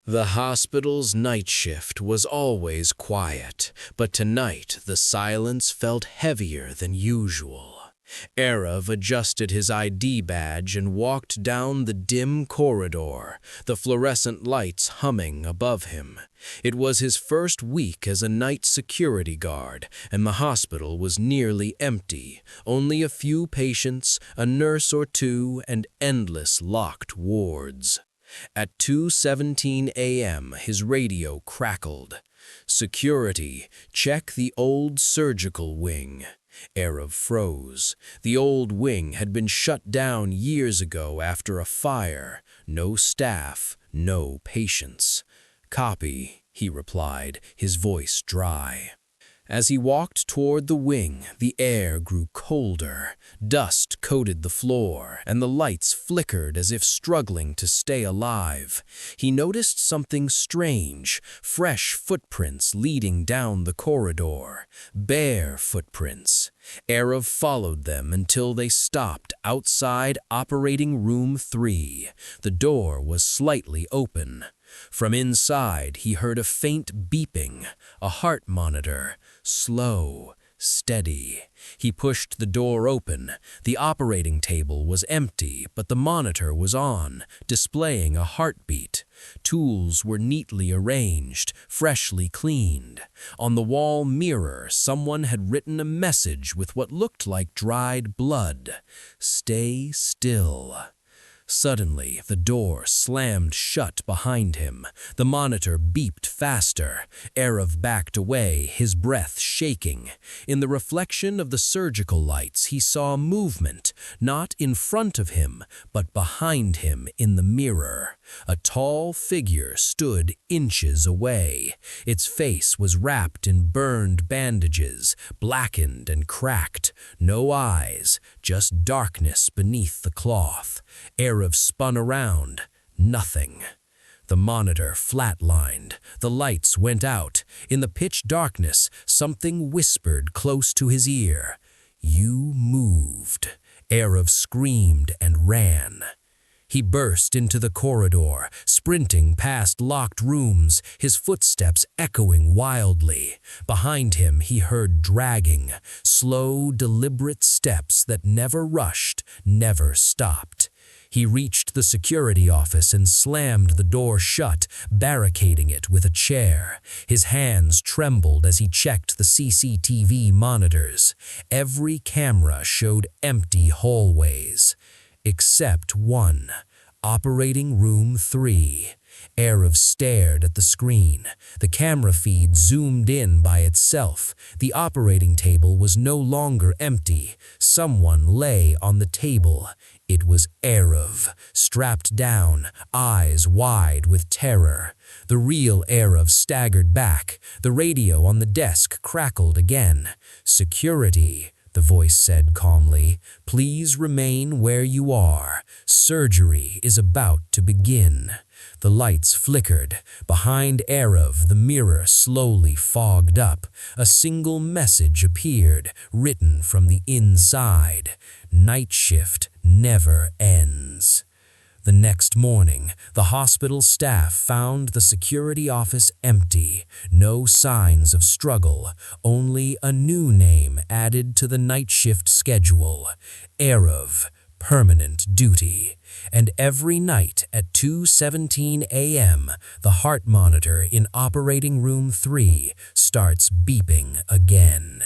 The hospital's night shift was always quiet, but tonight the silence felt heavier than usual. Arav adjusted his ID badge and walked down the dim corridor, the fluorescent lights humming above him. It was his first week as a night security guard, and the hospital was nearly empty. Only a few patients, a nurse or two, and endless locked wards. At 2:17 a.m., his radio crackled. "Security, check the old surgical wing." Arav froze. The old wing had been shut down years ago after a fire. No staff, no patients. "Copy," he replied, his voice dry. As he walked toward the wing, the air grew colder. Dust coated the floor, and the lights flickered as if struggling to stay alive. He noticed something strange, fresh footprints leading down the corridor. Bare footprints. Arav followed them until they stopped outside Operating Room 3. The door was slightly open. From inside, he heard a faint beeping, a heart monitor, slow, steady. He pushed the door open. The operating table was empty, but the monitor was on, displaying a heartbeat. Tools were neatly arranged, freshly cleaned. On the wall mirror, someone had written a message with what looked like dried blood. "Stay still." Suddenly, the door slammed shut behind him. The monitor beeped faster. Arav backed away, his breath shaking. In the reflection of the surgical lights, he saw movement, not in front of him, but behind him in the mirror. A tall figure stood inches away. Its face was wrapped in burned bandages, blackened and cracked. No eyes, just darkness beneath the cloth. Arav spun around. Nothing. The monitor flatlined. The lights went out. In the pitch darkness, something whispered close to his ear. "You moved." Arav screamed and ran. He burst into the corridor, sprinting past locked rooms, his footsteps echoing wildly. Behind him he heard dragging, slow, deliberate steps that never rushed, never stopped. He reached the security office and slammed the door shut, barricading it with a chair. His hands trembled as he checked the CCTV monitors. Every camera showed empty hallways. Except one, Operating Room 3. Arav stared at the screen. The camera feed zoomed in by itself. The operating table was no longer empty. Someone lay on the table. It was Arav, strapped down, eyes wide with terror. The real Arav staggered back. The radio on the desk crackled again. "Security," the voice said calmly. "Please remain where you are. Surgery is about to begin." The lights flickered. Behind Arav, the mirror slowly fogged up. A single message appeared, written from the inside. "Night shift never ends." The next morning, the hospital staff found the security office empty. No signs of struggle, only a new name added to the night shift schedule. Arav, permanent duty. And every night at 2:17 a.m., the heart monitor in Operating Room 3 starts beeping again.